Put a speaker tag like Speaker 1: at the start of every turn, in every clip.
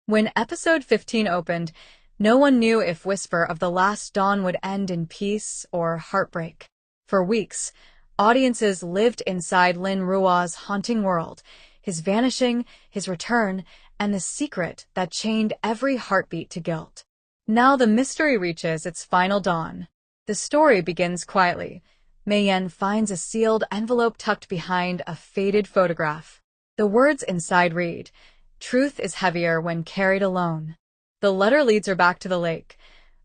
Speaker 1: When episode 15 opened, no one knew if Whisper of the Last Dawn would end in peace or heartbreak. For weeks, audiences lived inside Lin Rua's haunting world, his vanishing, his return, and the secret that chained every heartbeat to guilt. Now the mystery reaches its final dawn. The story begins quietly. Mei Yan finds a sealed envelope tucked behind a faded photograph. The words inside read, "Truth is heavier when carried alone." The letter leads her back to the lake,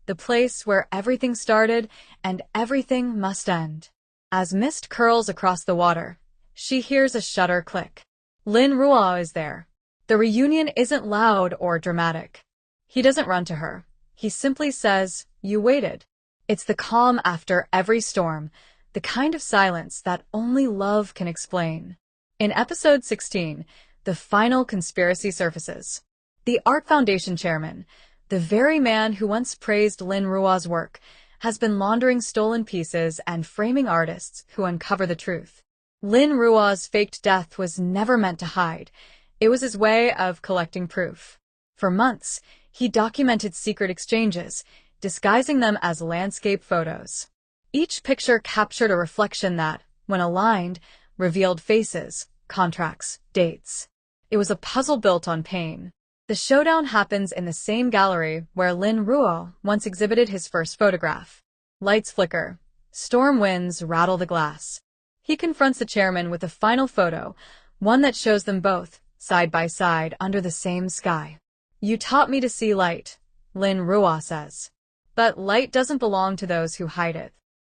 Speaker 1: the place where everything started and everything must end. As mist curls across the water, she hears a shutter click. Lin Rua is there. The reunion isn't loud or dramatic. He doesn't run to her. He simply says, "You waited." It's the calm after every storm, the kind of silence that only love can explain. In episode 16, the final conspiracy surfaces. The Art Foundation chairman, the very man who once praised Lin Rua's work, has been laundering stolen pieces and framing artists who uncover the truth. Lin Rua's faked death was never meant to hide. It was his way of collecting proof. For months, he documented secret exchanges, disguising them as landscape photos. Each picture captured a reflection that, when aligned, revealed faces, contracts, dates. It was a puzzle built on pain. The showdown happens in the same gallery where Lin Rua once exhibited his first photograph. Lights flicker. Storm winds rattle the glass. He confronts the chairman with a final photo, one that shows them both, side by side, under the same sky. "You taught me to see light," Lin Rua says. But light doesn't belong to those who hide it.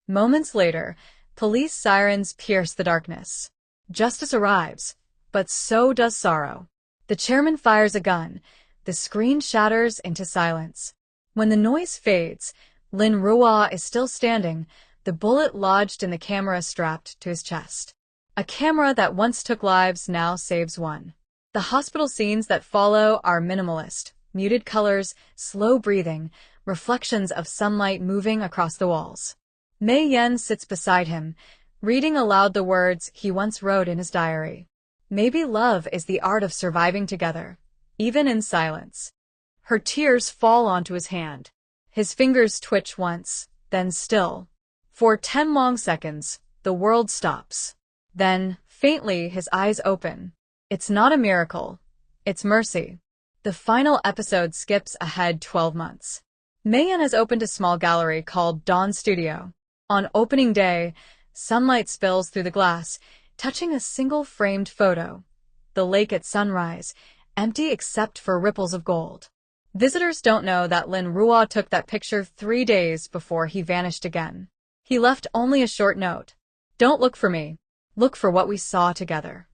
Speaker 1: Moments later, police sirens pierce the darkness. Justice arrives, but so does sorrow. The chairman fires a gun. The screen shatters into silence. When the noise fades, Lin Rua is still standing, the bullet lodged in the camera strapped to his chest. A camera that once took lives now saves one. The hospital scenes that follow are minimalist, muted colors, slow breathing, reflections of sunlight moving across the walls. Mei Yan sits beside him, reading aloud the words he once wrote in his diary. "Maybe love is the art of surviving together, even in silence." Her tears fall onto his hand. His fingers twitch once, then still. For 10 long seconds, the world stops. Then, faintly, his eyes open. It's not a miracle. It's mercy. The final episode skips ahead 12 months. Mei Yan has opened a small gallery called Dawn Studio. On opening day, sunlight spills through the glass, touching a single framed photo. The lake at sunrise, empty except for ripples of gold. Visitors don't know that Lin Rua took that picture 3 days before he vanished again. He left only a short note. "Don't look for me. Look for what we saw together."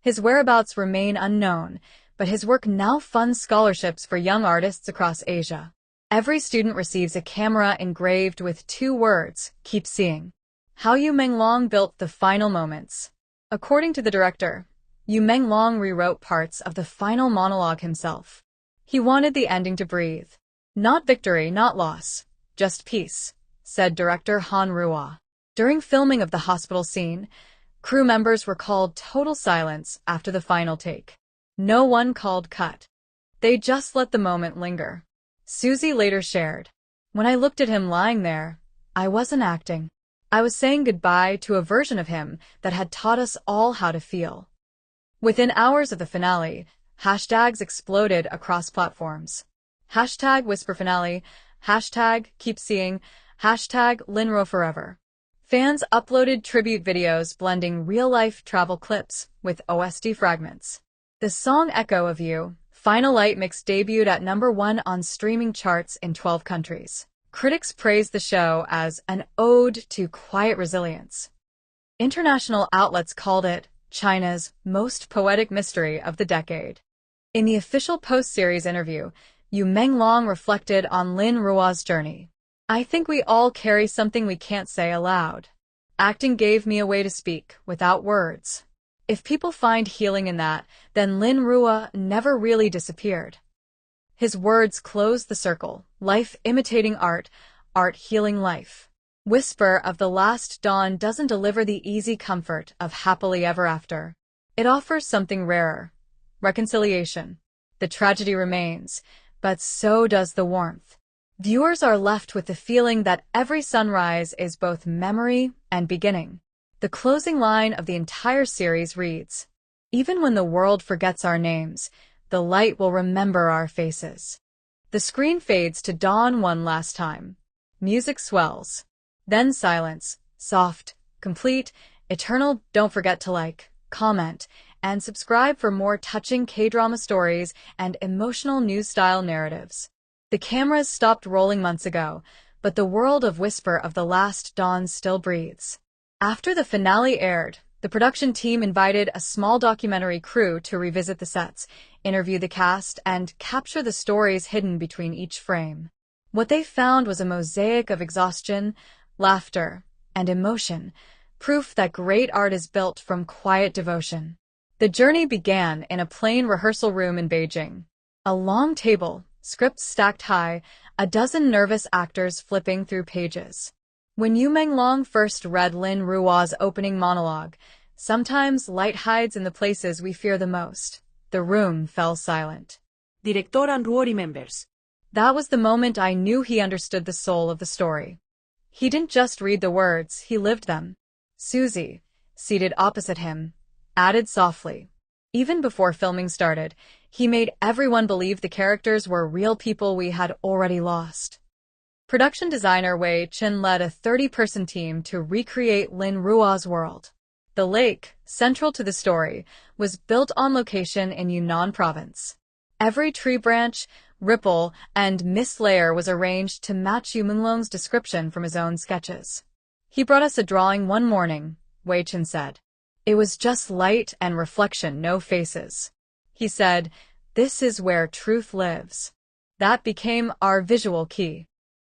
Speaker 1: His whereabouts remain unknown, but his work now funds scholarships for young artists across Asia. Every student receives a camera engraved with 2 words, "Keep seeing." How Yu Menglong built the final moments. According to the director, Yu Menglong rewrote parts of the final monologue himself. He wanted the ending to breathe. "Not victory, not loss, just peace," said director Han Rua. During filming of the hospital scene, crew members recalled total silence after the final take. No one called cut. They just let the moment linger. Suzy later shared, "When I looked at him lying there, I wasn't acting. I was saying goodbye to a version of him that had taught us all how to feel." Within hours of the finale, hashtags exploded across platforms. Hashtag Whisper Finale, hashtag Keep Seeing, hashtag Linro Forever. Fans uploaded tribute videos blending real-life travel clips with OST fragments. The song Echo of You, Final Light Mix debuted at #1 on streaming charts in 12 countries. Critics praised the show as an ode to quiet resilience. International outlets called it China's most poetic mystery of the decade. In the official post-series interview, Yu Menglong reflected on Lin Rua's journey. "I think we all carry something we can't say aloud. Acting gave me a way to speak without words. If people find healing in that, then Lin Rua never really disappeared." His words close the circle, life imitating art, art healing life. Whisper of the Last Dawn doesn't deliver the easy comfort of happily ever after. It offers something rarer: reconciliation. The tragedy remains, but so does the warmth. Viewers are left with the feeling that every sunrise is both memory and beginning. The closing line of the entire series reads, "Even when the world forgets our names, the light will remember our faces." The screen fades to dawn one last time. Music swells. Then silence, soft, complete, eternal. Don't forget to like, comment, and subscribe for more touching K-drama stories and emotional news-style narratives. The cameras stopped rolling months ago, but the world of Whisper of the Last Dawn still breathes. After the finale aired, the production team invited a small documentary crew to revisit the sets, interview the cast, and capture the stories hidden between each frame. What they found was a mosaic of exhaustion, laughter, and emotion, proof that great art is built from quiet devotion. The journey began in a plain rehearsal room in Beijing. A long table, scripts stacked high, a dozen nervous actors flipping through pages. When Yu Menglong first read Lin Ruo's opening monologue, "Sometimes light hides in the places we fear the most," the room fell silent.
Speaker 2: Director and Ruo remembers.
Speaker 1: That was the moment I knew he understood the soul of the story. He didn't just read the words, he lived them. Suzy, seated opposite him, added softly. Even before filming started, he made everyone believe the characters were real people we had already lost. Production designer Wei Chen led a 30-person team to recreate Lin Ruo's world. The lake, central to the story, was built on location in Yunnan province. Every tree branch, ripple, and mist layer was arranged to match Yu Menglong's description from his own sketches. "He brought us a drawing one morning," Wei Chen said. "It was just light and reflection, no faces." He said, "This is where truth lives." That became our visual key.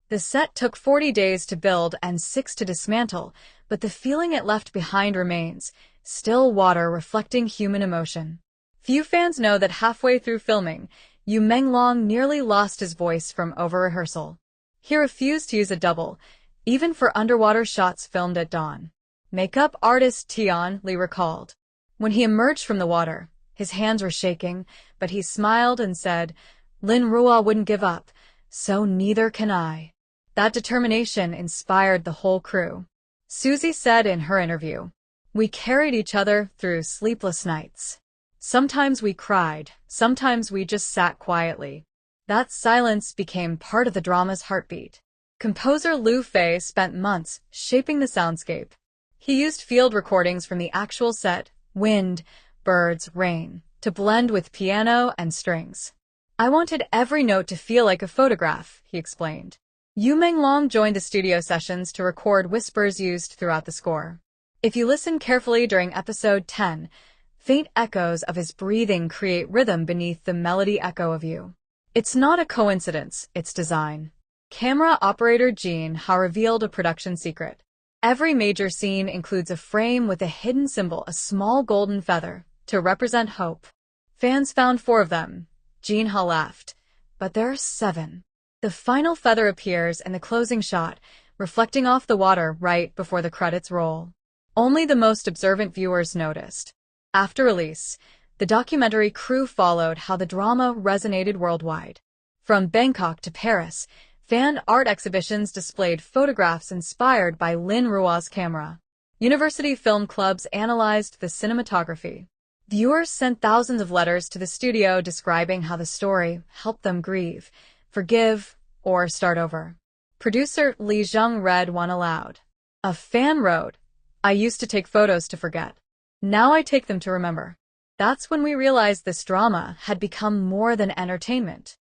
Speaker 1: The set took 40 days to build and 6 to dismantle, but the feeling it left behind remains, still water reflecting human emotion. Few fans know that halfway through filming, Yu Menglong nearly lost his voice from over-rehearsal. He refused to use a double, even for underwater shots filmed at dawn. Makeup artist Tian Li recalled. When he emerged from the water, his hands were shaking, but he smiled and said, "Lin Ruo wouldn't give up, so neither can I." That determination inspired the whole crew. Suzy said in her interview, "We carried each other through sleepless nights. Sometimes we cried, sometimes we just sat quietly." That silence became part of the drama's heartbeat. Composer Lu Fei spent months shaping the soundscape. He used field recordings from the actual set, wind, birds, rain, to blend with piano and strings. "I wanted every note to feel like a photograph," he explained. Yu Menglong joined the studio sessions to record whispers used throughout the score. If you listen carefully during episode 10, faint echoes of his breathing create rhythm beneath the melody echo of you. It's not a coincidence, it's design. Camera operator Jean Ha revealed a production secret. Every major scene includes a frame with a hidden symbol, a small golden feather, to represent hope. Fans found 4 of them. Jean Ha laughed. But there are 7. The final feather appears in the closing shot, reflecting off the water right before the credits roll. Only the most observant viewers noticed. After release, the documentary crew followed how the drama resonated worldwide. From Bangkok to Paris, fan art exhibitions displayed photographs inspired by Lin Ruo's camera. University film clubs analyzed the cinematography. Viewers sent thousands of letters to the studio describing how the story helped them grieve, forgive, or start over. Producer Li Zheng read one aloud. A fan wrote, "I used to take photos to forget. Now I take them to remember." That's when we realized this drama had become more than entertainment.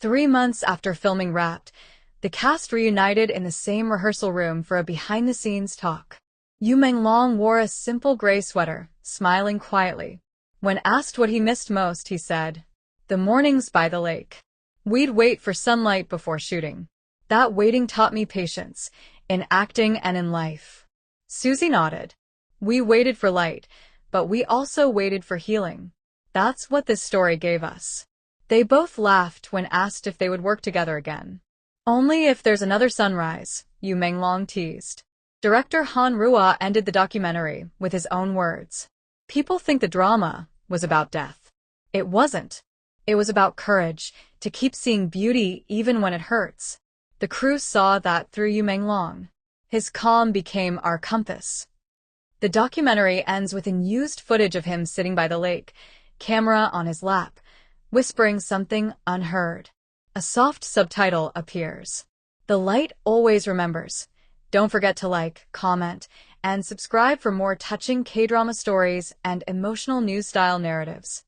Speaker 1: 3 months after filming wrapped, the cast reunited in the same rehearsal room for a behind-the-scenes talk. Yu Menglong wore a simple gray sweater, smiling quietly. When asked what he missed most, he said, "The mornings by the lake. We'd wait for sunlight before shooting. That waiting taught me patience, in acting and in life." Suzy nodded. "We waited for light, but we also waited for healing. That's what this story gave us." They both laughed when asked if they would work together again. "Only if there's another sunrise," Yu Menglong teased. Director Han Ruo ended the documentary with his own words. "People think the drama was about death. It wasn't. It was about courage, to keep seeing beauty even when it hurts. The crew saw that through Yu Menglong. His calm became our compass. The documentary ends with unused footage of him sitting by the lake, camera on his lap, whispering something unheard. A soft subtitle appears. The light always remembers. Don't forget to like, comment, and subscribe for more touching K-drama stories and emotional news-style narratives.